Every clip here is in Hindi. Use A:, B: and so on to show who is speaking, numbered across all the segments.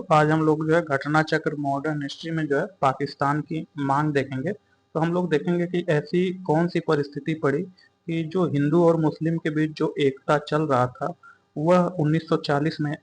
A: तो आज हम लोग जो है घटना चक्र मॉडर्न हिस्ट्री में जो है पाकिस्तान की मांग देखेंगे। तो हम लोग देखेंगे कि ऐसी कौन सी परिस्थिति पड़ी कि जो हिंदू और मुस्लिम के बीच जो एकता चल रहा था वह 1940 में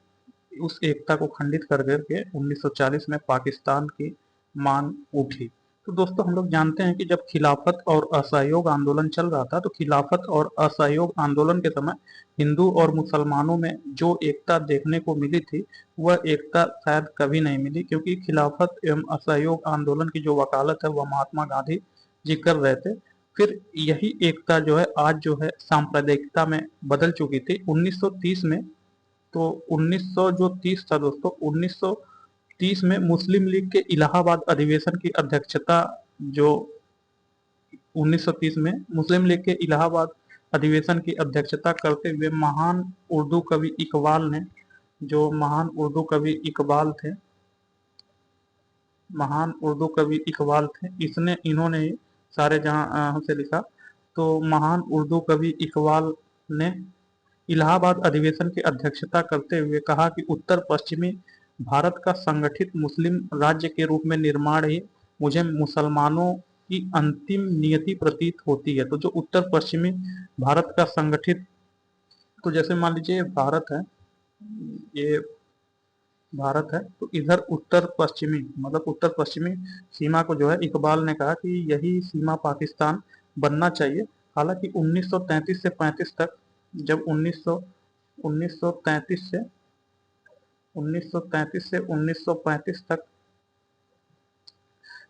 A: उस एकता को खंडित कर करके 1940 में पाकिस्तान की मांग उठी। तो दोस्तों हम लोग जानते हैं कि जब खिलाफत और असहयोग आंदोलन चल रहा था तो खिलाफत और असहयोग आंदोलन के समय हिंदू और मुसलमानों में जो एकता देखने को मिली थी वह एकता शायद कभी नहीं मिली, क्योंकि खिलाफत एवं असहयोग आंदोलन की जो वकालत है वह महात्मा गांधी जी कर रहे थे। फिर यही एकता जो है आज जो है सांप्रदायिकता में बदल चुकी थी 1930 में। तो 1900 जो 30 था दोस्तों, 1930 में मुस्लिम लीग के इलाहाबाद अधिवेशन की अध्यक्षता जो 1930 में मुस्लिम लीग के इलाहाबाद अधिवेशन की अध्यक्षता करते हुए महान उर्दू कवि इकबाल ने, जो महान उर्दू कवि इकबाल थे, महान उर्दू कवि इकबाल थे, इसने इन्होंने ही सारे जहां से लिखा। तो महान उर्दू कवि इकबाल ने इलाहाबाद अधिवेशन की अध्यक्षता करते हुए कहा कि उत्तर पश्चिमी भारत का संगठित मुस्लिम राज्य के रूप में निर्माण ही मुझे मुसलमानों की अंतिम नियति प्रतीत होती है। तो जो उत्तर पश्चिमी भारत का संगठित, तो जैसे मान लीजिए भारत है, ये भारत है, तो इधर उत्तर पश्चिमी मतलब उत्तर पश्चिमी सीमा को जो है इकबाल ने कहा कि यही सीमा पाकिस्तान बनना चाहिए। हालांकि 1933 से 35 तक, जब 1933 से 1933 से 1935 तक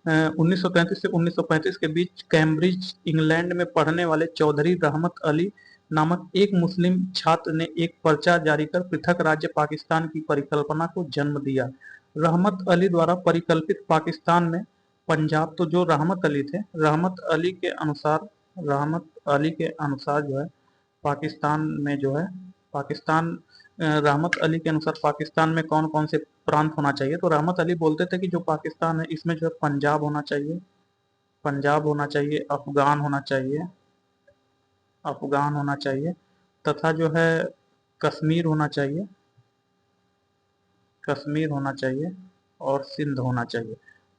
A: 1933 से 1935 के बीच कैम्ब्रिज इंग्लैंड में पढ़ने वाले चौधरी रहमत अली नामक एक मुस्लिम छात्र ने एक पर्चा जारी कर पृथक राज्य पाकिस्तान की परिकल्पना को जन्म दिया। रहमत अली द्वारा परिकल्पित पाकिस्तान में पंजाब, तो जो रहमत अली थे, रहमत अली के अनुसार जो है पाकिस्तान में जो है पाकिस्तान रहमत अली के अनुसार पाकिस्तान में कौन कौन से प्रांत होना चाहिए। तो रहमत अली बोलते थे कि जो पाकिस्तान है इसमें जो है पंजाब होना चाहिए, पंजाब होना चाहिए, अफगान होना चाहिए तथा जो है कश्मीर होना चाहिए, कश्मीर होना चाहिए और सिंध होना चाहिए।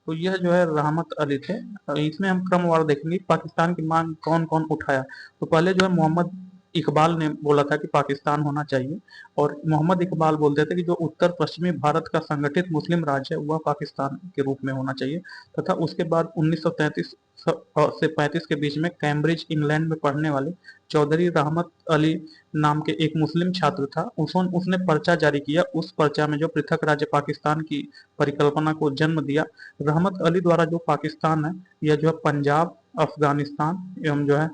A: तो यह जो है रहमत अली थे। इसमें हम क्रमवार देखेंगे पाकिस्तान की मांग कौन कौन उठाया। तो पहले जो है मोहम्मद इकबाल ने बोला था कि पाकिस्तान होना चाहिए, और मोहम्मद इकबाल बोलते थे कि जो उत्तर पश्चिमी भारत का संगठित मुस्लिम राज्य है वह पाकिस्तान के रूप में होना चाहिए। तथा उसके बाद 1933 से 35 के बीच में कैम्ब्रिज इंग्लैंड में पढ़ने वाले चौधरी रहमत अली नाम के एक मुस्लिम छात्र था, उसने पर्चा जारी किया। उस पर्चा में जो पृथक राज्य पाकिस्तान की परिकल्पना को जन्म दिया। रहमत अली द्वारा जो पाकिस्तान है यह जो है पंजाब, अफगानिस्तान एवं जो है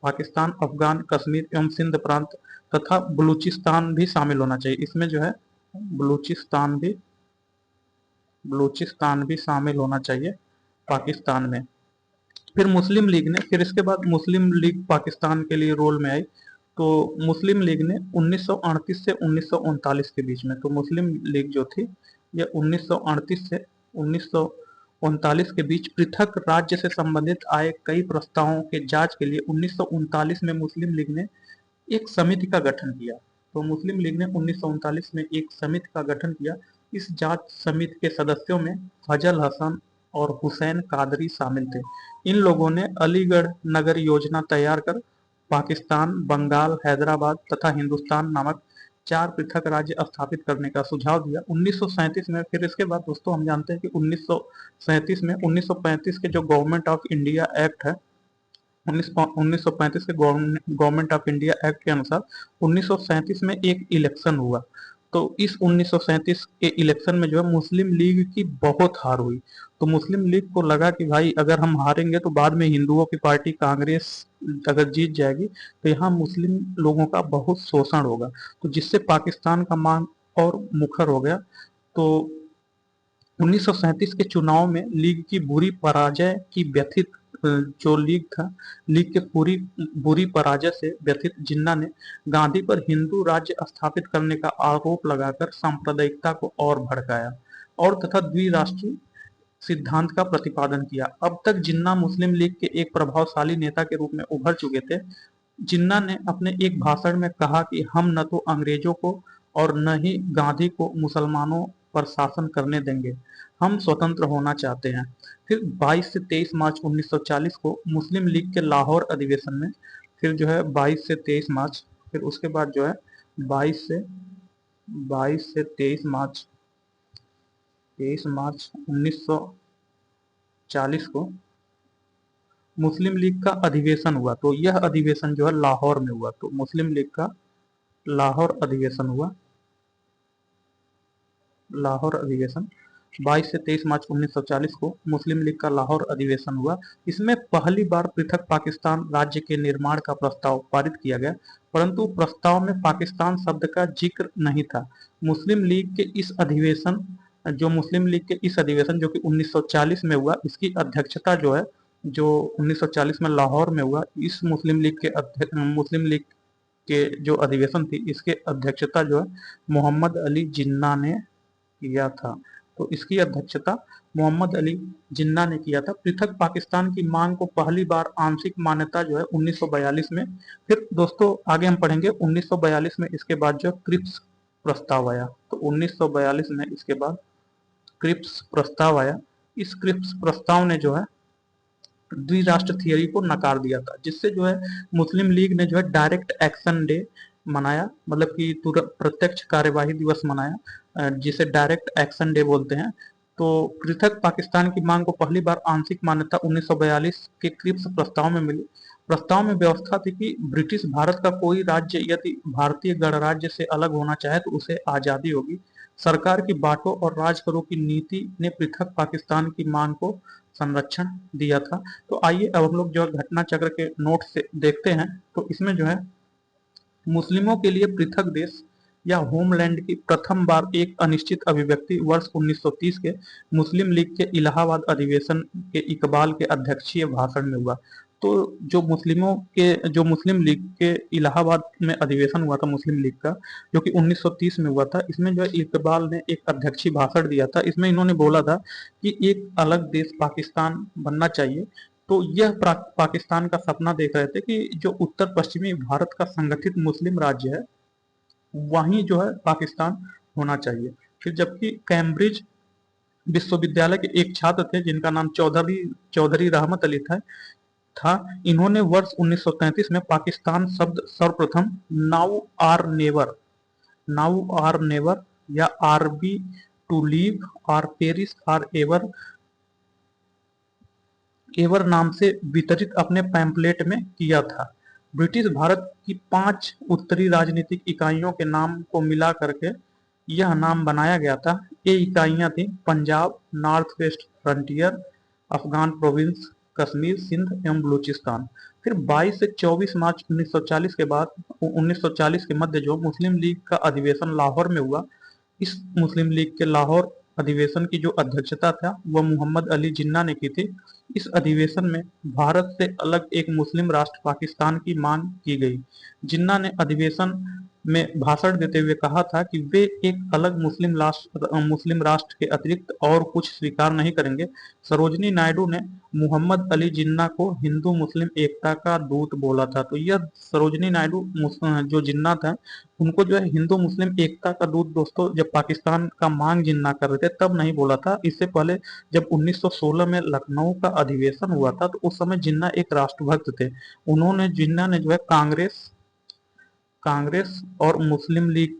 A: पाकिस्तान, अफगान, कश्मीर एवं सिंध प्रांत तथा बलूचिस्तान भी शामिल होना चाहिए। इसमें जो है बलूचिस्तान भी शामिल होना चाहिए पाकिस्तान में। फिर इसके बाद मुस्लिम लीग पाकिस्तान के लिए रोल में आई। तो मुस्लिम लीग ने 1938 से 1939 के बीच में, तो मुस्लिम लीग जो थी यह 1938 से 1939 के बीच पृथक राज्य से संबंधित आए कई प्रस्तावों के जांच के लिए 1939 में मुस्लिम लीग ने एक समिति का गठन किया। तो मुस्लिम लीग ने 1939 में एक समिति का गठन किया। इस जांच समिति के सदस्यों में फजल हसन और हुसैन कादरी शामिल थे। इन लोगों ने अलीगढ़ नगर योजना तैयार कर पाकिस्तान, बंगाल, हैदराबाद तथा हिंदुस्तान नामक 4 पृथक राज्य स्थापित करने का सुझाव दिया 1937 में। फिर इसके बाद दोस्तों हम जानते हैं कि 1937 में 1935 के जो गवर्नमेंट ऑफ इंडिया एक्ट है, 1935 के गवर्नमेंट ऑफ इंडिया एक्ट के अनुसार 1937 में एक इलेक्शन हुआ। तो इस 1937 के इलेक्शन में जो है मुस्लिम लीग की बहुत हार हुई। तो मुस्लिम लीग को लगा कि भाई अगर हम हारेंगे तो बाद में हिंदुओं की पार्टी कांग्रेस अगर जीत जाएगी तो यहाँ मुस्लिम लोगों का बहुत शोषण होगा, तो जिससे पाकिस्तान का मांग और मुखर हो गया। तो 1937 के चुनाव में लीग की बुरी पराजय की व्यथित जो लीग था, लीग के पूरी बुरी पराजय से व्यथित जिन्ना ने गांधी पर हिंदू राज्य स्थापित करने का आरोप लगाकर सांप्रदायिकता को और भड़काया और तथा द्विराष्ट्रीय सिद्धांत का प्रतिपादन किया। अब तक जिन्ना मुस्लिम लीग के एक प्रभावशाली नेता के रूप में उभर चुके थे। जिन्ना ने अपने एक भाषण में कहा कि हम न तो अंग्रेजों को और न ही गांधी को मुसलमानों पर शासन करने देंगे, हम स्वतंत्र होना चाहते हैं। फिर 22 से 23 मार्च 1940 को मुस्लिम लीग के लाहौर अधिवेशन में, फिर जो है 22 से 23 मार्च, फिर उसके बाद जो है 22 से 23 मार्च 1940 को मुस्लिम लीग का अधिवेशन हुआ। तो यह अधिवेशन जो है लाहौर में हुआ। तो मुस्लिम लीग का लाहौर अधिवेशन हुआ, लाहौर अधिवेशन 22 से 23 मार्च 1940 को मुस्लिम लीग का लाहौर अधिवेशन हुआ। इसमें पहली बार पृथक पाकिस्तान राज्य के निर्माण का प्रस्ताव पारित किया गया, परंतु प्रस्ताव में पाकिस्तान शब्द का जिक्र नहीं था। मुस्लिम लीग के इस अधिवेशन जो कि 1940 में हुआ, इसकी अध्यक्षता जो है, जो 1940 में लाहौर में हुआ, इस मुस्लिम लीग के जो अधिवेशन थी, इसके अध्यक्षता जो है मोहम्मद अली जिन्ना ने किया था। तो इसकी अध्यक्षता मोहम्मद अली जिन्ना ने किया था। पृथक पाकिस्तान की मांग को पहली बार आंशिक मान्यता जो है 1942 में, फिर दोस्तों आगे हम पढ़ेंगे 1942 में इसके बाद जो क्रिप्स प्रस्ताव आया। तो 1942 में इसके बाद क्रिप्स प्रस्ताव आया। इस क्रिप्स प्रस्ताव ने जो है द्विराष्ट्र थियरी को नकार दिया था, जिससे जो है मुस्लिम लीग ने जो है डायरेक्ट एक्शन डे मनाया, मतलब कि प्रत्यक्ष कार्यवाही दिवस मनाया, जिसे डायरेक्ट एक्शन डे बोलते हैं। तो पृथक पाकिस्तान की मांग को पहली बार आंशिक मान्यता 1942 के क्रिप्स प्रस्ताव में मिली। प्रस्ताव में व्यवस्था थी कि ब्रिटिश भारत का कोई राज्य यदि भारतीय गणराज्य से अलग होना चाहे तो उसे आजादी होगी। सरकार की बांटो और राज करो की नीति ने पृथक पाकिस्तान की मांग को संरक्षण दिया था। तो आइए अब हम लोग जो घटना चक्र के नोट से देखते हैं। तो इसमें जो है मुस्लिमों के लिए पृथक देश या होमलैंड की प्रथम बार एक अनिश्चित अभिव्यक्ति वर्ष 1930 के मुस्लिम लीग के इलाहाबाद अधिवेशन के इकबाल के अध्यक्षीय भाषण में हुआ। तो जो मुस्लिम लीग के इलाहाबाद में अधिवेशन हुआ था मुस्लिम लीग का, जो कि 1930 में हुआ था, इसमें जो है इकबाल ने एक अध्यक्षीय भाषण दिया था। इसमें इन्होंने बोला था कि एक अलग देश पाकिस्तान बनना चाहिए। तो यह पाकिस्तान का सपना देख रहे थे कि जो उत्तर पश्चिमी भारत का संगठित मुस्लिम राज्य है, वहीं जो है पाकिस्तान होना चाहिए। फिर जबकि कैम्ब्रिज विश्वविद्यालय के एक छात्र थे जिनका नाम चौधरी रहमत अली था। इन्होंने वर्ष 1933 में पाकिस्तान शब्द सर्वप्रथम नाउ आर नेवर या are be to live or perish or ever नाम से वितरित अपने पैम्पलेट में किया था। ब्रिटिश भारत की 5 उत्तरी राजनीतिक इकाइयों के नाम को मिला करके यह नाम बनाया गया था। ये इकाइयां थी Punjab, north west frontier, Afghan province, Kashmir, Sindh एवं बलूचिस्तान। फिर 22 से 24 मार्च 1940 के मध्य जो मुस्लिम लीग का अधिवेशन लाहौर में हुआ, इस मुस्लिम लीग के लाहौर अधिवेशन की जो अध्यक्षता था वह मोहम्मद अली जिन्ना ने की थी। इस अधिवेशन में भारत से अलग एक मुस्लिम राष्ट्र पाकिस्तान की मांग की गई। जिन्ना ने अधिवेशन में भाषण देते हुए कहा था कि वे एक अलग मुस्लिम राष्ट्र के अतिरिक्त और कुछ स्वीकार नहीं करेंगे। सरोजनी नायडू ने मोहम्मद अली जिन्ना को हिंदू मुस्लिम एकता का दूत बोला था। तो यह सरोजनी नायडू जो जिन्ना था, उनको जो है हिंदू मुस्लिम एकता का दूत दोस्तों जब पाकिस्तान का मांग जिन्ना कर रहे थे तब नहीं बोला था। इससे पहले जब 1916 में लखनऊ का अधिवेशन हुआ था तो उस समय जिन्ना एक राष्ट्रभक्त थे। जिन्ना ने जो है कांग्रेस और मुस्लिम लीग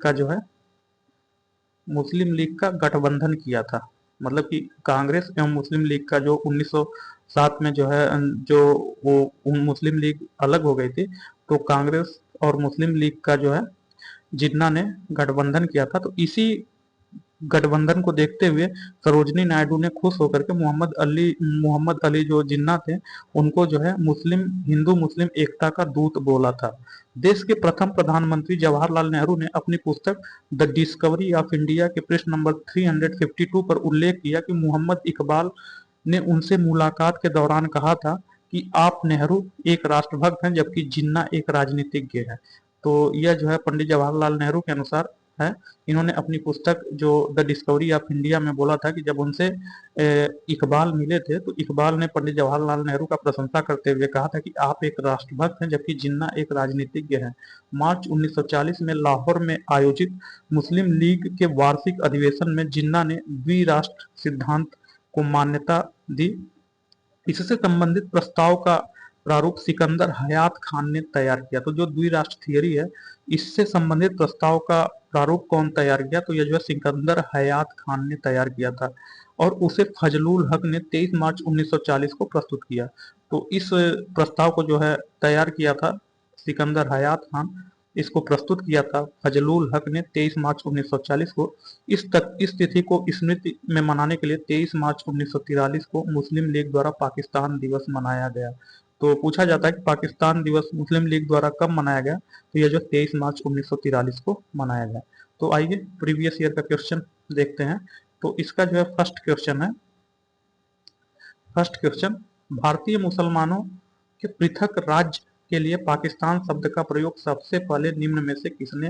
A: का गठबंधन किया था। मतलब कि कांग्रेस एवं मुस्लिम लीग का जो 1907 में जो है मुस्लिम लीग अलग हो गई थी, तो कांग्रेस और मुस्लिम लीग का जो है जिन्ना ने गठबंधन किया था। तो इसी गठबंधन को देखते हुए सरोजनी नायडू ने खुश होकर के मोहम्मद अली जो जिन्ना थे उनको जो है हिंदू मुस्लिम एकता का दूत बोला था। देश के प्रथम प्रधानमंत्री जवाहरलाल नेहरू ने अपनी पुस्तक द डिस्कवरी ऑफ इंडिया के पृष्ठ नंबर 352 पर उल्लेख किया कि मोहम्मद इकबाल ने उनसे मुलाकात के दौरान कहा था कि आप नेहरू एक राष्ट्रभक्त हैं जबकि जिन्ना एक राजनीतिज्ञ है। तो यह जो है पंडित जवाहरलाल नेहरू के अनुसार है, इन्होंने अपनी पुस्तक जो द डिस्कवरी ऑफ इंडिया में बोला था कि जब उनसे इकबाल मिले थे तो इकबाल ने पंडित जवाहरलाल नेहरू का प्रशंसा करते हुए कहा था कि आप एक राष्ट्रभक्त हैं जबकि जिन्ना एक राजनीतिज्ञ है। मार्च 1940 में लाहौर में आयोजित मुस्लिम लीग के वार्षिक अधिवेशन में जिन्ना ने द्विराष्ट्र सिद्धांत को मान्यता दी। इससे संबंधित प्रस्ताव का प्रारूप सिकंदर हयात खान ने तैयार किया। तो जो द्विराष्ट्र थियरी है, इससे संबंधित प्रस्ताव का प्रारूप कौन तैयार किया? तो यह जो है सिकंदर हयात खान ने तैयार किया था और उसे फजलुल हक ने 23 मार्च 1940 को प्रस्तुत किया। तो इस प्रस्ताव को जो है तैयार किया था सिकंदर हयात खान, इसको प्रस्तुत किया था फजलुल हक ने 23 मार्च 1940 को। इस तिथि को स्मृति में मनाने के लिए 23 मार्च 1943 को मुस्लिम लीग द्वारा पाकिस्तान दिवस मनाया गया। तो पूछा जाता है कि पाकिस्तान दिवस मुस्लिम लीग द्वारा कब मनाया गया? तो यह जो 23 मार्च 1943 को मनाया गया। तो आइए प्रीवियस ईयर का क्वेश्चन देखते हैं। तो इसका जो है फर्स्ट क्वेश्चन, भारतीय मुसलमानों के पृथक राज्य के लिए पाकिस्तान शब्द का प्रयोग सबसे पहले निम्न में से किसने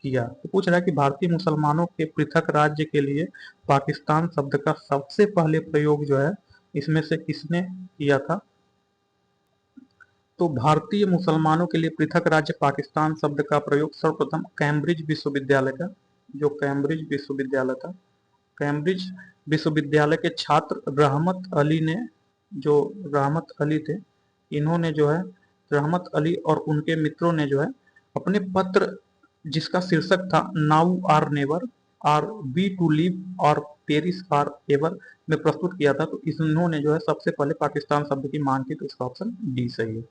A: किया? तो पूछ रहा है कि भारतीय मुसलमानों के पृथक राज्य के लिए पाकिस्तान शब्द का सबसे पहले प्रयोग जो है इसमें से किसने किया था? तो भारतीय मुसलमानों के लिए पृथक राज्य पाकिस्तान शब्द का प्रयोग सर्वप्रथम कैम्ब्रिज विश्वविद्यालय का, जो कैम्ब्रिज विश्वविद्यालय था, कैम्ब्रिज विश्वविद्यालय के छात्र रहमत अली ने, जो रहमत अली थे, इन्होंने जो है रहमत अली और उनके मित्रों ने जो है अपने पत्र जिसका शीर्षक था now or never, are be to live or perish for ever में प्रस्तुत किया था। तो इन्होंने जो है सबसे पहले पाकिस्तान शब्द की मांग की। तो इसका ऑप्शन डी सही है।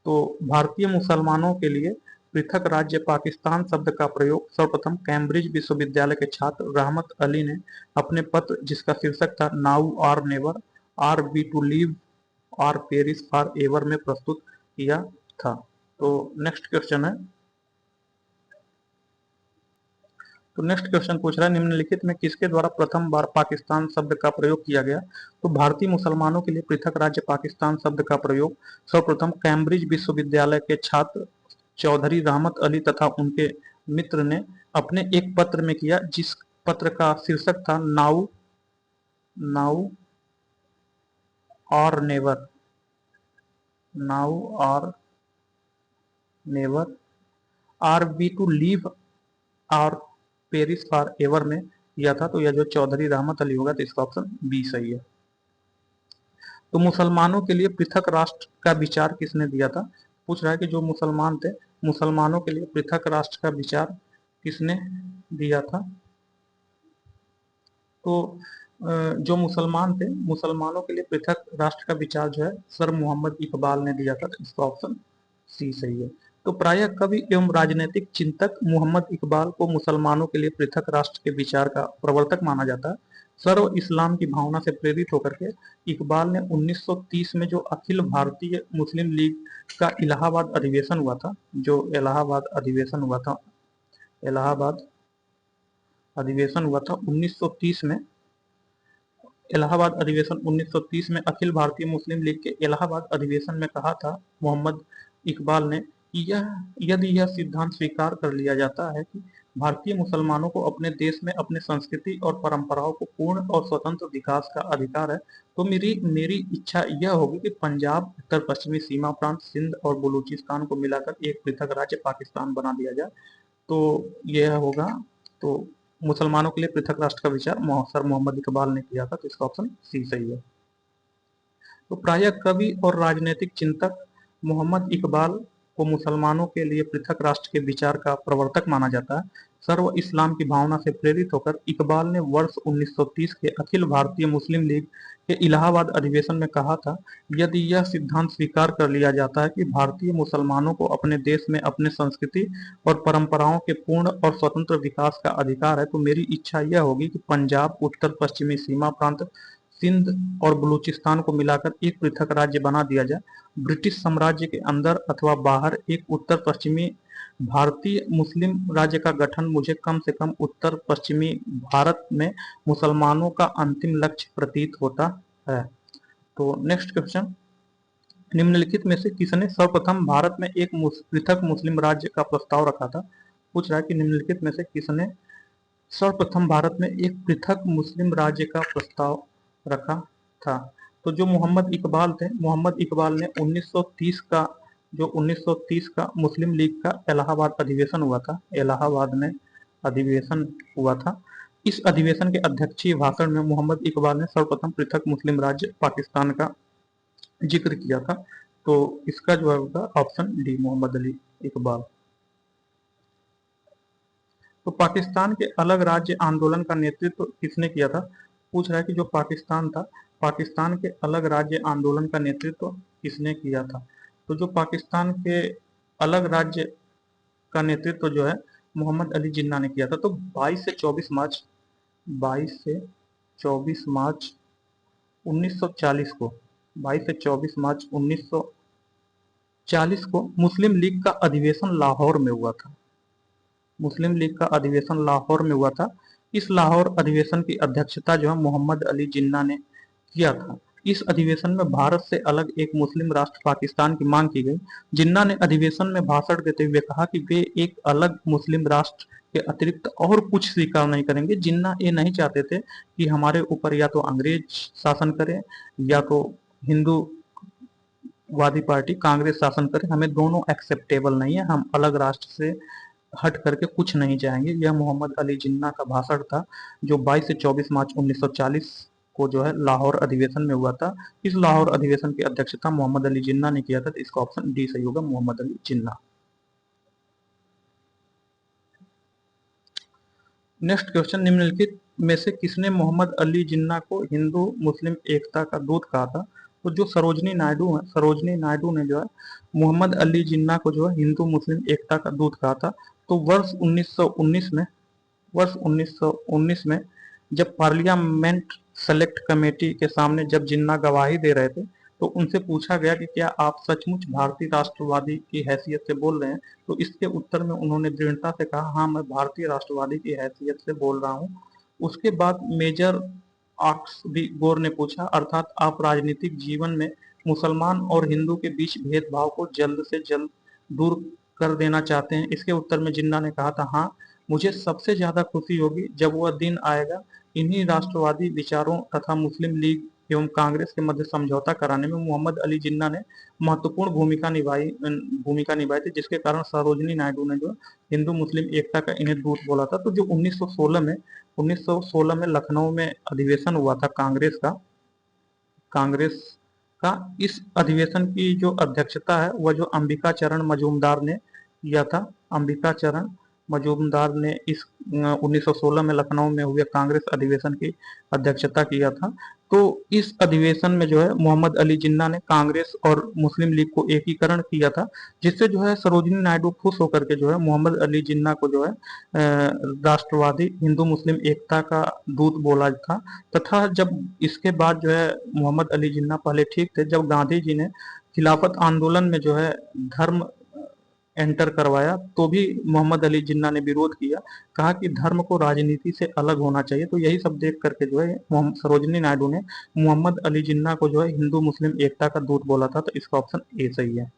A: तो भारतीय मुसलमानों के लिए पृथक राज्य पाकिस्तान शब्द का प्रयोग सर्वप्रथम कैम्ब्रिज विश्वविद्यालय के छात्र रहमत अली ने अपने पत्र जिसका शीर्षक था now or never, are be to live or perish for ever में प्रस्तुत किया था। तो नेक्स्ट क्वेश्चन है, तो नेक्स्ट क्वेश्चन पूछ रहा है निम्नलिखित में किसके द्वारा प्रथम बार पाकिस्तान शब्द का प्रयोग किया गया? तो भारतीय मुसलमानों के लिए पृथक राज्य पाकिस्तान शब्द का प्रयोग सर्वप्रथम कैम्ब्रिज विश्वविद्यालय के छात्र चौधरी रहमत अली तथा उनके मित्र ने अपने एक पत्र में किया, जिस पत्र का शीर्षक था now or never, now or never, are be to live or perish for ever में किया था। तो यह जो चौधरी रहमत अली होगा, तो इसका ऑप्शन बी सही है। तो मुसलमानों के लिए पृथक राष्ट्र का विचार किसने दिया था? पूछ रहा है कि जो मुसलमान थे, मुसलमानों के लिए पृथक राष्ट्र का विचार किसने दिया था? तो जो मुसलमान थे, मुसलमानों के लिए पृथक राष्ट्र का विचार जो है सर मोहम्मद इकबाल ने दिया था। तो इसका ऑप्शन सी सही है। तो प्रायः कवि एवं राजनीतिक चिंतक मोहम्मद इकबाल को मुसलमानों के लिए पृथक राष्ट्र के विचार का प्रवर्तक माना जाता है। सर्व इस्लाम की भावना से प्रेरित होकर के इकबाल ने 1930 में जो अखिल भारतीय मुस्लिम लीग का इलाहाबाद अधिवेशन हुआ था, जो इलाहाबाद अधिवेशन हुआ था, इलाहाबाद अधिवेशन हुआ था 1930 में, इलाहाबाद अधिवेशन 1930 में अखिल भारतीय मुस्लिम लीग के इलाहाबाद अधिवेशन में कहा था मोहम्मद इकबाल ने, यदि यह सिद्धांत स्वीकार कर लिया जाता है कि भारतीय मुसलमानों को अपने देश में अपने संस्कृति और परंपराओं को पूर्ण और स्वतंत्र विकास का अधिकार है, तो मेरी इच्छा यह होगी कि पंजाब, उत्तर पश्चिमी सीमा प्रांत, सिंध और बलूचिस्तान को मिलाकर एक पृथक राज्य पाकिस्तान बना दिया जाए। तो यह होगा, तो मुसलमानों के लिए पृथक राष्ट्र का विचार सर मोहम्मद इकबाल ने किया था। तो इसका ऑप्शन सी सही है। तो प्रायः कवि और राजनीतिक चिंतक मोहम्मद इकबाल को मुसलमानों के लिए पृथक राष्ट्र के विचार का प्रवर्तक माना जाता है। सर्व इस्लाम की भावना से प्रेरित होकर इकबाल ने वर्ष 1930 के अखिल भारतीय मुस्लिम लीग के इलाहाबाद अधिवेशन में कहा था, यदि यह सिद्धांत स्वीकार कर लिया जाता है कि भारतीय मुसलमानों को अपने देश में अपने संस्कृति और परंपराओं के पूर्ण और स्वतंत्र विकास का अधिकार है, तो मेरी इच्छा यह होगी कि पंजाब, उत्तर पश्चिमी सीमा प्रांत, सिंध और बलूचिस्तान को मिलाकर एक पृथक राज्य बना दिया जाए। ब्रिटिश साम्राज्य के अंदर अथवा बाहर एक उत्तर पश्चिमी भारतीय मुस्लिम राज्य का गठन मुझे कम से कम उत्तर पश्चिमी भारत में मुसलमानों का अंतिम लक्ष्य प्रतीत होता है। तो नेक्स्ट क्वेश्चन, निम्नलिखित में से किसने सर्वप्रथम भारत में एक पृथक मुस्लिम राज्य का प्रस्ताव रखा था? पूछ रहा है कि निम्नलिखित में से किसने सर्वप्रथम भारत में एक पृथक मुस्लिम राज्य का प्रस्ताव रखा था। तो जो मोहम्मद इकबाल थे, मोहम्मद इकबाल ने 1930 का, जो 1930 का मुस्लिम लीग का इलाहाबाद अधिवेशन हुआ था, इलाहाबाद में अधिवेशन हुआ था, इस अधिवेशन के अध्यक्षीय भाषण में मोहम्मद इकबाल ने सर्वप्रथम पृथक मुस्लिम राज्य पाकिस्तान का जिक्र किया था। तो इसका जो है होगा ऑप्शन डी, मोहम्मद अली इकबाल। तो पाकिस्तान के अलग राज्य आंदोलन का नेतृत्व किसने किया था? पूछ रहा है कि जो पाकिस्तान था, पाकिस्तान के अलग राज्य आंदोलन का नेतृत्व किसने किया था? तो जो पाकिस्तान के अलग राज्य का नेतृत्व जो है मोहम्मद अली जिन्ना ने किया था। तो 22 से 24 मार्च 22 से 24 मार्च 1940 को 22 से 24 मार्च 1940 को मुस्लिम लीग का अधिवेशन लाहौर में हुआ था। मुस्लिम लीग का अधिवेशन लाहौर में हुआ था। इस लाहौर अधिवेशन की अध्यक्षता जो है मोहम्मद अली जिन्ना ने किया था। इस अधिवेशन में भारत से अलग एक मुस्लिम राष्ट्र पाकिस्तान की मांग की गई। जिन्ना ने अधिवेशन में भाषण देते हुए कहा कि वे एक अलग मुस्लिम राष्ट्र के अतिरिक्त और कुछ स्वीकार नहीं करेंगे। जिन्ना ये नहीं चाहते थे कि हमारे ऊपर या तो अंग्रेज शासन करे या तो हिंदू वादी पार्टी कांग्रेस शासन करे, हमें दोनों एक्सेप्टेबल नहीं है, हम अलग राष्ट्र से हट करके कुछ नहीं चाहेंगे। यह मोहम्मद अली जिन्ना का भाषण था जो 22 से 24 मार्च 1940 को जो है लाहौर अधिवेशन में हुआ था। इस लाहौर अधिवेशन की अध्यक्षता मोहम्मद अली जिन्ना ने किया था। तो इसका ऑप्शन डी सही होगा, मोहम्मद अली जिन्ना। नेक्स्ट क्वेश्चन, निम्नलिखित में से किसने मोहम्मद अली जिन्ना को हिंदू मुस्लिम एकता का दूत कहा था? तो जो सरोजनी नायडू है, सरोजनी नायडू ने जो है मोहम्मद अली जिन्ना को जो है हिंदू मुस्लिम एकता का दूत कहा था। तो वर्ष 1919 में जब पार्लियामेंट सेलेक्ट कमेटी के सामने जब जिन्ना गवाही दे रहे थे, तो उनसे पूछा गया कि क्या आप सचमुच भारतीय राष्ट्रवादी की हैसियत से बोल रहे हैं? तो इसके उत्तर में उन्होंने दृढ़ता से कहा, हाँ मैं भारतीय राष्ट्रवादी की हैसियत से बोल रहा हूँ। उसके बाद मेजर आक्स बी गोर ने पूछा, अर्थात आप राजनीतिक जीवन में मुसलमान और हिंदू के बीच भेदभाव को जल्द से जल्द दूर कर देना चाहते हैं? इसके उत्तर में जिन्ना ने कहा था, हाँ मुझे सबसे ज्यादा खुशी होगी जब वह दिन आएगा इन्हीं राष्ट्रवादी विचारों तथा मुस्लिम लीग एवं कांग्रेस के मध्य समझौता कराने में मोहम्मद अली जिन्ना ने महत्वपूर्ण भूमिका निभाई थी, जिसके कारण सरोजनी नायडू ने जो हिंदू मुस्लिम एकता का इन्हें दूत बोला था। तो जो 1916 में लखनऊ में अधिवेशन हुआ था कांग्रेस का, इस अधिवेशन की जो अध्यक्षता है वह जो अंबिका चरण मजूमदार ने किया था। अंबिका चरण मजूमदार ने इस 1916 में लखनऊ में हुए कांग्रेस अधिवेशन की अध्यक्षता किया था। तो इस अधिवेशन में जो है मोहम्मद अली जिन्ना ने कांग्रेस और मुस्लिम लीग को एकीकरण किया था, जिससे जो है सरोजिनी नायडू खुश होकर के जो है मोहम्मद अली जिन्ना को जो है राष्ट्रवादी हिंदू मुस्लिम एकता का दूत बोला था। तथा जब इसके बाद जो है मोहम्मद अली जिन्ना पहले ठीक थे, जब गांधी जी ने खिलाफत आंदोलन में जो है धर्म एंटर करवाया तो भी मोहम्मद अली जिन्ना ने विरोध किया, कहा कि धर्म को राजनीति से अलग होना चाहिए। तो यही सब देख करके जो है सरोजिनी नायडू ने मोहम्मद अली जिन्ना को जो है हिंदू मुस्लिम एकता का दूत बोला था। तो इसका ऑप्शन ए सही है।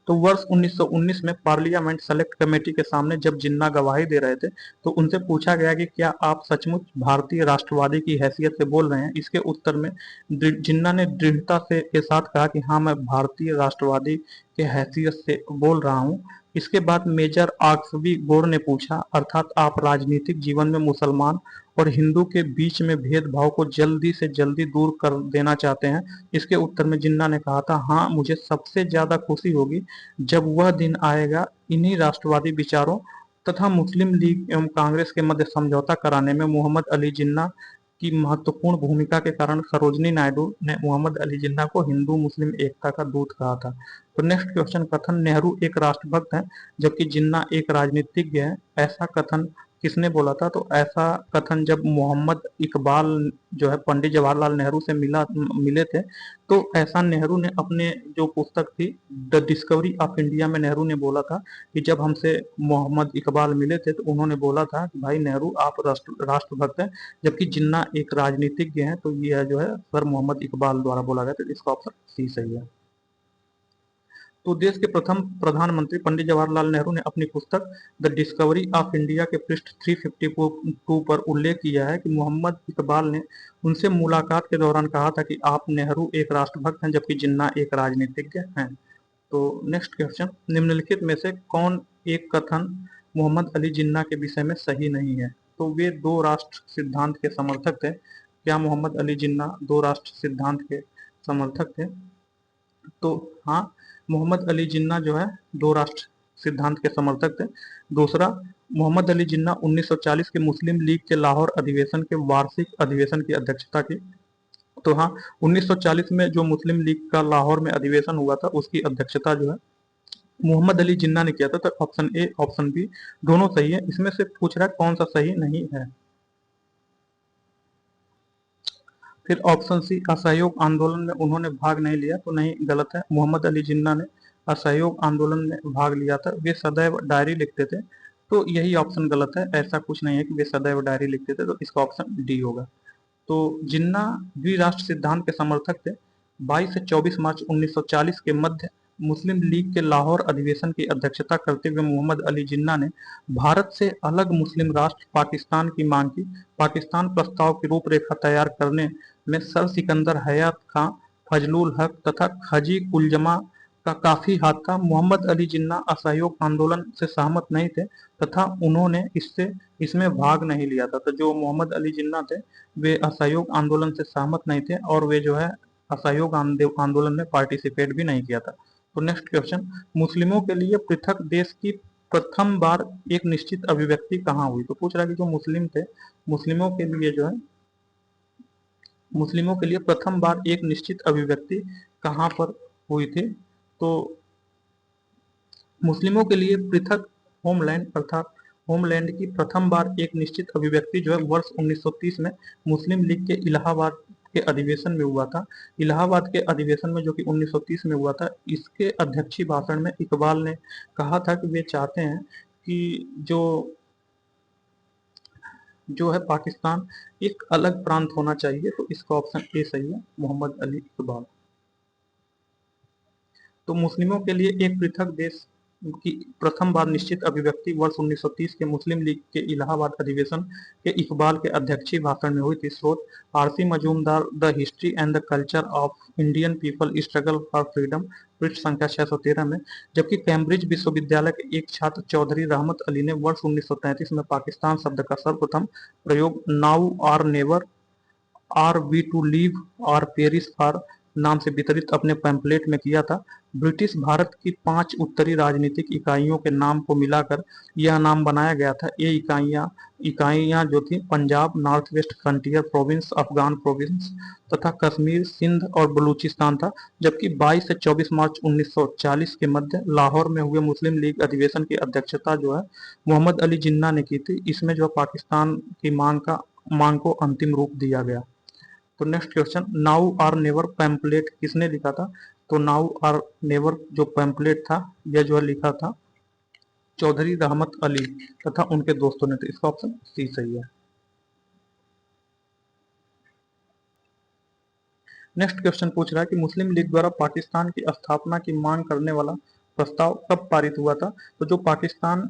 A: तो वर्ष 1919 में पार्लियामेंट सेलेक्ट कमेटी के सामने जब जिन्ना गवाही दे रहे थे, तो उनसे पूछा गया कि क्या आप सचमुच भारतीय राष्ट्रवादी की हैसियत से बोल रहे हैं? इसके उत्तर में जिन्ना ने दृढ़ता से के साथ कहा कि हाँ मैं भारतीय राष्ट्रवादी के हैसियत से बोल रहा हूँ। इसके बाद मेजर आक्सबी गोर ने पूछा, अर्थात आप राजनीतिक जीवन में मुसलमान और हिंदू के बीच में भेदभाव को जल्दी से जल्दी दूर कर देना चाहते हैं? इसके उत्तर में जिन्ना ने कहा था, हाँ मुझे सबसे ज्यादा खुशी होगी जब वह दिन आएगा इन्हीं राष्ट्रवादी विचारों तथा मुस्लिम लीग एवं कांग्रेस के मध्य समझौता कराने में मोहम्मद अली जिन्ना की महत्वपूर्ण भूमिका के कारण सरोजनी नायडू ने मोहम्मद अली जिन्ना को हिंदू मुस्लिम एकता का दूत कहा था। तो नेक्स्ट क्वेश्चन, कथन नेहरू एक राष्ट्रभक्त है जबकि जिन्ना एक राजनीतिज्ञ है, ऐसा कथन किसने बोला था? तो ऐसा कथन जब मोहम्मद इकबाल जो है पंडित जवाहरलाल नेहरू से मिले थे, तो ऐसा नेहरू ने अपने जो पुस्तक थी द डिस्कवरी ऑफ इंडिया में नेहरू ने बोला था कि जब हमसे मोहम्मद इकबाल मिले थे तो उन्होंने बोला था कि भाई नेहरू आप राष्ट्रभक्त हैं, जबकि जिन्ना एक राजनीतिज्ञ हैं। तो यह जो है सर मोहम्मद इकबाल द्वारा बोला गया था। इसका ऑप्शन सी सही है। तो देश के प्रथम प्रधानमंत्री पंडित जवाहरलाल नेहरू ने अपनी पुस्तक द डिस्कवरी ऑफ इंडिया के पृष्ठ 352 पर उल्लेख किया है कि मोहम्मद इकबाल ने उनसे मुलाकात के दौरान कहा था कि आप नेहरू एक राष्ट्रभक्त हैं जबकि जिन्ना एक राजनीतिज्ञ हैं। तो नेक्स्ट क्वेश्चन, निम्नलिखित में से कौन एक कथन मोहम्मद अली जिन्ना के विषय में सही नहीं है? तो वे दो राष्ट्र सिद्धांत के समर्थक थे। क्या मोहम्मद अली जिन्ना दो राष्ट्र सिद्धांत के समर्थक थे? तो हाँ, मोहम्मद अली जिन्ना जो है दो राष्ट्र सिद्धांत के समर्थक थे। दूसरा, मोहम्मद अली जिन्ना 1940 के मुस्लिम लीग के लाहौर अधिवेशन के वार्षिक अधिवेशन की अध्यक्षता की। तो हाँ, 1940 में जो मुस्लिम लीग का लाहौर में अधिवेशन हुआ था उसकी अध्यक्षता जो है मोहम्मद अली जिन्ना ने किया था। तो ऑप्शन ए ऑप्शन बी दोनों सही है। इसमें से पूछ रहा है कौन सा सही नहीं है। फिर ऑप्शन सी, असहयोग आंदोलन में उन्होंने भाग नहीं लिया। तो नहीं, गलत है। मोहम्मद अली जिन्ना ने असहयोग आंदोलन में भाग लिया था। वे सदैव डायरी लिखते थे। तो यही ऑप्शन गलत है। ऐसा कुछ नहीं है कि वे सदैव डायरी लिखते थे। तो इसका ऑप्शन डी होगा। तो जिन्ना द्विराष्ट्र सिद्धांत के समर्थक थे। 22 से 24 मार्च 1940 के मध्य मुस्लिम लीग के लाहौर अधिवेशन की अध्यक्षता करते हुए मोहम्मद अली जिन्ना ने भारत से अलग मुस्लिम राष्ट्र पाकिस्तान की मांग की। पाकिस्तान प्रस्ताव की रूपरेखा तैयार करने में सर सिकंदर हयात खां, फजलुल हक तथा खजी कुलजमा का काफी हाथ था। मोहम्मद अली जिन्ना असहयोग आंदोलन से सहमत नहीं थे तथा उन्होंने इसमें भाग नहीं लिया था। तो जो मोहम्मद अली जिन्ना थे वे असहयोग आंदोलन से सहमत नहीं थे और वे जो है असहयोग आंदोलन में पार्टिसिपेट भी नहीं किया था। तो नेक्स्ट क्वेश्चन, मुस्लिमों के लिए पृथक देश की प्रथम बार एक निश्चित अभिव्यक्ति कहाँ हुई? तो पूछ रहा है कि जो मुस्लिम थे, मुस्लिमों के लिए जो है मुस्लिमों के लिए प्रथम बार एक निश्चित अभिव्यक्ति कहाँ पर हुई थी? तो मुस्लिमों के लिए पृथक होमलैंड अर्थात होमलैंड की प्रथम बार एक निश्चित अभिव्यक्ति जो है वर्ष 1930 में मुस्लिम लीग के इलाहाबाद के अधिवेशन में हुआ था। इलाहाबाद के अधिवेशन में जो कि 1930 में हुआ था, इसके अध्यक्षीय भाषण में इकबाल ने कहा था कि वे चाहते हैं कि जो है पाकिस्तान एक अलग प्रांत होना चाहिए। तो इसका ऑप्शन ए सही है, मोहम्मद अली इकबाल। तो मुस्लिमों के लिए एक पृथक देश की प्रथम बार निश्चित अभिव्यक्ति वर्ष 1930 के मुस्लिम लीग के इलाहाबाद अधिवेशन के इकबाल के अध्यक्षीय भाषण में हुई थी। स्रोत RC Majumdar, the history and the culture of Indian people struggle for freedom, पृष्ठ संख्या 613 में। जबकि कैम्ब्रिज विश्वविद्यालय के एक छात्र चौधरी रहमत अली ने वर्ष 1933 में पाकिस्तान शब्द का सर्वप्रथम प्रयोग now or never, are we to live or perish for नाम से वितरित अपने पैम्फलेट में किया था। ब्रिटिश भारत की 5 उत्तरी राजनीतिक इकाइयों के नाम को मिलाकर यह नाम बनाया गया था। ये इकाइयां जो थी Punjab, north west frontier province, Afghan province तथा कश्मीर, सिंध और बलूचिस्तान था। जबकि 22 से 24 मार्च 1940 के मध्य लाहौर में हुए मुस्लिम लीग अधिवेशन की अध्यक्षता जो है मोहम्मद अली जिन्ना ने की थी। इसमें जो पाकिस्तान की मांग को अंतिम रूप दिया गया। तो next question, now or never pamphlet किसने लिखा था? तो नाउ आर नेवर जो पैम्पलेट था यह जो लिखा था चौधरी रहमत अली तथा उनके दोस्तों ने। तो इसका ऑप्शन सी सही है। नेक्स्ट क्वेश्चन पूछ रहा है कि मुस्लिम लीग द्वारा पाकिस्तान की स्थापना की मांग करने वाला प्रस्ताव कब पारित हुआ था? तो जो पाकिस्तान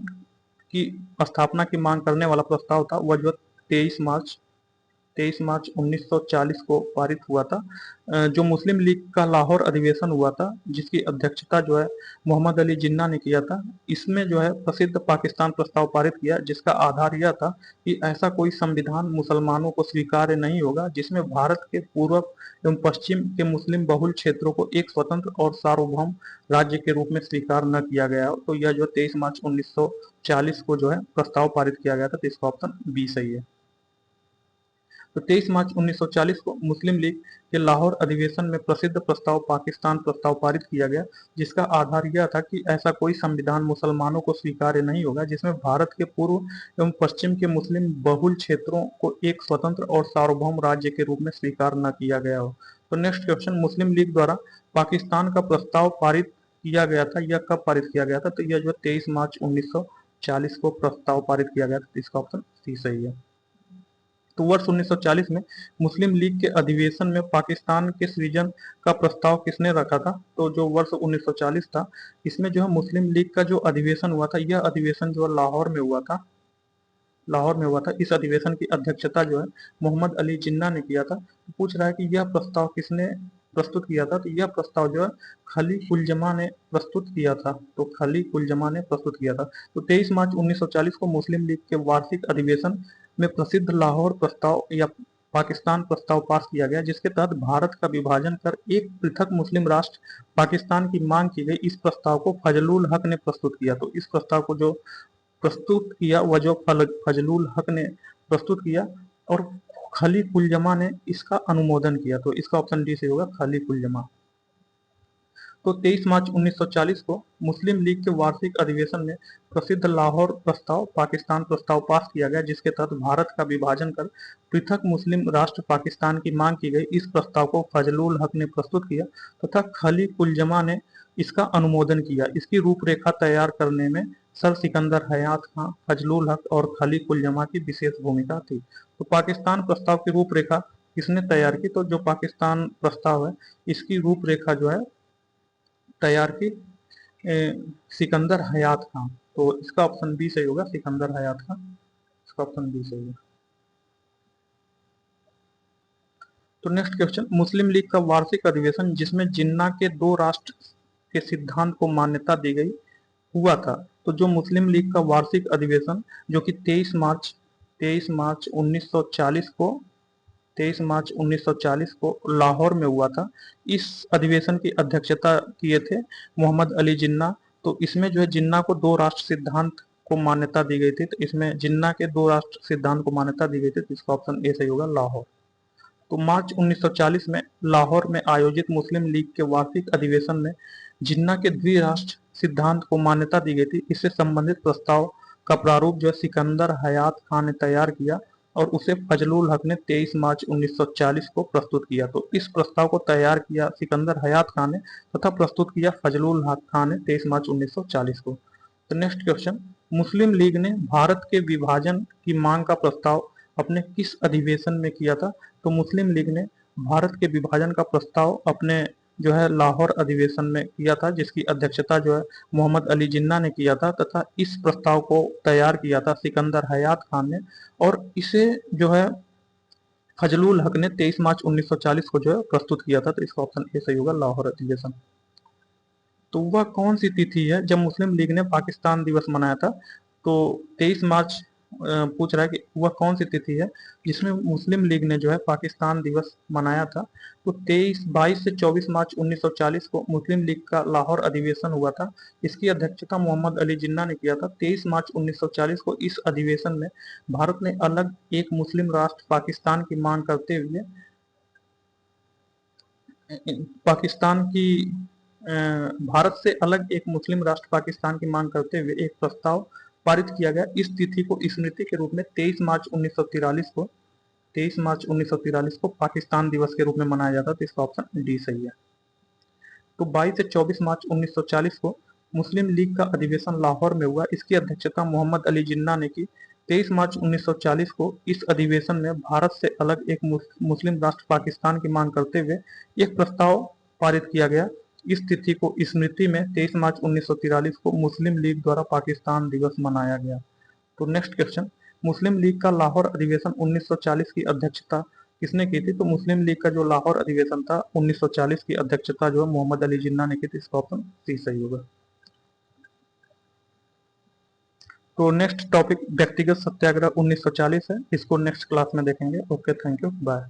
A: की स्थापना की मांग करने वाला प्रस्ताव था वह जो 23 मार्च 1940 को पारित हुआ था। जो मुस्लिम लीग का लाहौर अधिवेशन हुआ था जिसकी अध्यक्षता जो है मोहम्मद अली जिन्ना ने किया था, इसमें जो है प्रसिद्ध पाकिस्तान प्रस्ताव पारित किया जिसका आधार यह था कि ऐसा कोई संविधान मुसलमानों को स्वीकार्य नहीं होगा जिसमें भारत के पूर्व एवं पश्चिम के मुस्लिम बहुल क्षेत्रों को एक स्वतंत्र और सार्वभौम राज्य के रूप में स्वीकार न किया गया हो। तो यह जो 23 मार्च 1940 को जो है प्रस्ताव पारित किया गया था। तो इसका ऑप्शन बी सही है। तो 23 मार्च 1940 को मुस्लिम लीग के लाहौर अधिवेशन में प्रसिद्ध प्रस्ताव पाकिस्तान प्रस्ताव पारित किया गया जिसका आधार यह था कि ऐसा कोई संविधान मुसलमानों को स्वीकार्य नहीं होगा जिसमें भारत के पूर्व एवं पश्चिम के मुस्लिम बहुल क्षेत्रों को एक स्वतंत्र और सार्वभौम राज्य के रूप में स्वीकार न किया गया हो। तो नेक्स्ट क्वेश्चन, मुस्लिम लीग द्वारा पाकिस्तान का प्रस्ताव पारित किया गया था, यह कब पारित किया गया था? तो यह जो 23 मार्च 1940 को प्रस्ताव पारित किया गया था। इसका ऑप्शन सी सही है। तो वर्ष 1940 में मुस्लिम लीग के अधिवेशन में पाकिस्तान के सृजन का प्रस्ताव किसने रखा था? तो जो वर्ष 1940 था, इसमें जो है मुस्लिम लीग का जो अधिवेशन हुआ था, यह अधिवेशन जो है लाहौर में हुआ था। लाहौर में हुआ था। इस अधिवेशन की अध्यक्षता जो है मोहम्मद अली जिन्ना ने किया था। तो पूछ रहा है कि यह प्रस्ताव किसने प्रस्तुत किया था? तो यह प्रस्ताव जो है खली उल-जमा ने प्रस्तुत किया था। तो खली उल-जमा ने प्रस्तुत किया था। तो 23 मार्च 1940 को मुस्लिम लीग के वार्षिक अधिवेशन में प्रसिद्ध लाहौर प्रस्ताव या पाकिस्तान प्रस्ताव पास किया गया, जिसके तहत भारत का विभाजन कर एक पृथक मुस्लिम राष्ट्र पाकिस्तान की मांग की गई। इस प्रस्ताव को फजलुल हक ने प्रस्तुत किया। तो इस प्रस्ताव को जो प्रस्तुत किया वह जो फजलुल हक ने प्रस्तुत किया और खलीफ उल जमा ने इसका अनुमोदन किया। तो इसका ऑप्शन डी से होगा, खलीफ उल जमा। तो 23 मार्च 1940 को मुस्लिम लीग के वार्षिक अधिवेशन में प्रसिद्ध लाहौर प्रस्ताव पाकिस्तान प्रस्ताव पास किया गया, जिसके तहत भारत का विभाजन कर पृथक मुस्लिम राष्ट्र पाकिस्तान की मांग की गई। इस प्रस्ताव को फजलुल हक ने प्रस्तुत किया तथा खलीफ उल जमा ने इसका अनुमोदन किया। इसकी रूपरेखा तैयार करने में सर सिकंदर हयात खां, फजलुल हक और खलीफ उल जमा की विशेष भूमिका थी। तो पाकिस्तान प्रस्ताव की रूपरेखा किसने तैयार की? तो जो पाकिस्तान प्रस्ताव है इसकी रूपरेखा जो है तैयार की सिकंदर हयात खां। तो इसका ऑप्शन बी सही होगा, सिकंदर हयात खां। इसका ऑप्शन बी सही है। तो नेक्स्ट क्वेश्चन, मुस्लिम लीग का वार्षिक अधिवेशन जिसमें जिन्ना के दो राष्ट्र के सिद्धांत को मान्यता दी गई हुआ था। तो जो मुस्लिम लीग का वार्षिक अधिवेशन जो कि 23 मार्च 1940 को 23 मार्च 1940 को लाहौर में हुआ था। इस अधिवेशन की अध्यक्षता किए थे मोहम्मद अली जिन्ना। तो इसमें जो है जिन्ना को दो राष्ट्र सिद्धांत को मान्यता दी गई थी। तो इसमें जिन्ना के दो राष्ट्र सिद्धांत को मान्यता दी गई थी। तो इसका ऑप्शन ए सही होगा, लाहौर। तो मार्च 1940 में लाहौर में आयोजित मुस्लिम लीग के वार्षिक अधिवेशन में जिन्ना के द्विराष्ट्र सिद्धांत को मान्यता दी गई थी। इससे संबंधित प्रस्ताव का प्रारूप जो सिकंदर हयात खान ने तैयार किया और उसे फजलुल हक ने 23 मार्च 1940 को प्रस्तुत किया। तो इस प्रस्ताव को तैयार किया सिकंदर हयात खान ने तथा प्रस्तुत किया फजलुल हक खान ने 23 मार्च 1940 को। तो नेक्स्ट क्वेश्चन, मुस्लिम लीग ने भारत के विभाजन की मांग का प्रस्ताव अपने किस अधिवेशन में किया था? तो मुस्लिम लीग ने भारत के विभाजन का प्रस्ताव अपने जो है लाहौर अधिवेशन में किया था, जिसकी अध्यक्षता जो है मोहम्मद अली जिन्ना ने किया था तथा इस प्रस्ताव को तैयार किया था सिकंदर हयात खान ने और इसे जो है फजलुल हक ने 23 मार्च 1940 को जो है प्रस्तुत किया था। तो इसका ऑप्शन ए सही होगा, लाहौर अधिवेशन। तो वह कौन सी तिथि है जब मुस्लिम लीग ने पाकिस्तान दिवस मनाया था? तो 23 मार्च पूछ रहा है कि वह कौन सी तिथि है जिसमें मुस्लिम लीग ने जो है पाकिस्तान दिवस मनाया था? तो 22 से 24 मार्च 1940 को मुस्लिम लीग का लाहौर अधिवेशन हुआ था। इसकी अध्यक्षता मोहम्मद अली जिन्ना ने किया था। 23 मार्च 1940 को इस अधिवेशन में भारत ने अलग एक मुस्लिम राष्ट्र पाकिस्तान की मांग करते हुए पाकिस्तान की भारत से अलग एक मुस्लिम राष्ट्र पाकिस्तान की मांग करते हुए एक प्रस्ताव पारित किया गया। इस तिथि को स्मृति के रूप में 23 मार्च 1943 को पाकिस्तान दिवस के रूप में मनाया जाता है। तो इसका ऑप्शन डी सही है। तो 22 से 24 मार्च 1940 को मुस्लिम लीग का अधिवेशन लाहौर में हुआ। इसकी अध्यक्षता मोहम्मद अली जिन्ना ने की। 23 मार्च 1940 को इस अधिवेशन में भारत से अलग एक मुस्लिम राष्ट्र पाकिस्तान की मांग करते हुए एक प्रस्ताव पारित किया गया। इस तिथि को स्मृति में 23 मार्च 1943 को मुस्लिम लीग द्वारा पाकिस्तान दिवस मनाया गया। तो नेक्स्ट क्वेश्चन, मुस्लिम लीग का लाहौर अधिवेशन 1940 की अध्यक्षता किसने की थी? तो मुस्लिम लीग का जो लाहौर अधिवेशन था 1940 की अध्यक्षता जो है मोहम्मद अली जिन्ना ने की थी। इसका ऑप्शन सी सही होगा। तो नेक्स्ट टॉपिक व्यक्तिगत सत्याग्रह 1940 है। इसको नेक्स्ट क्लास में देखेंगे। Okay, thank you, bye.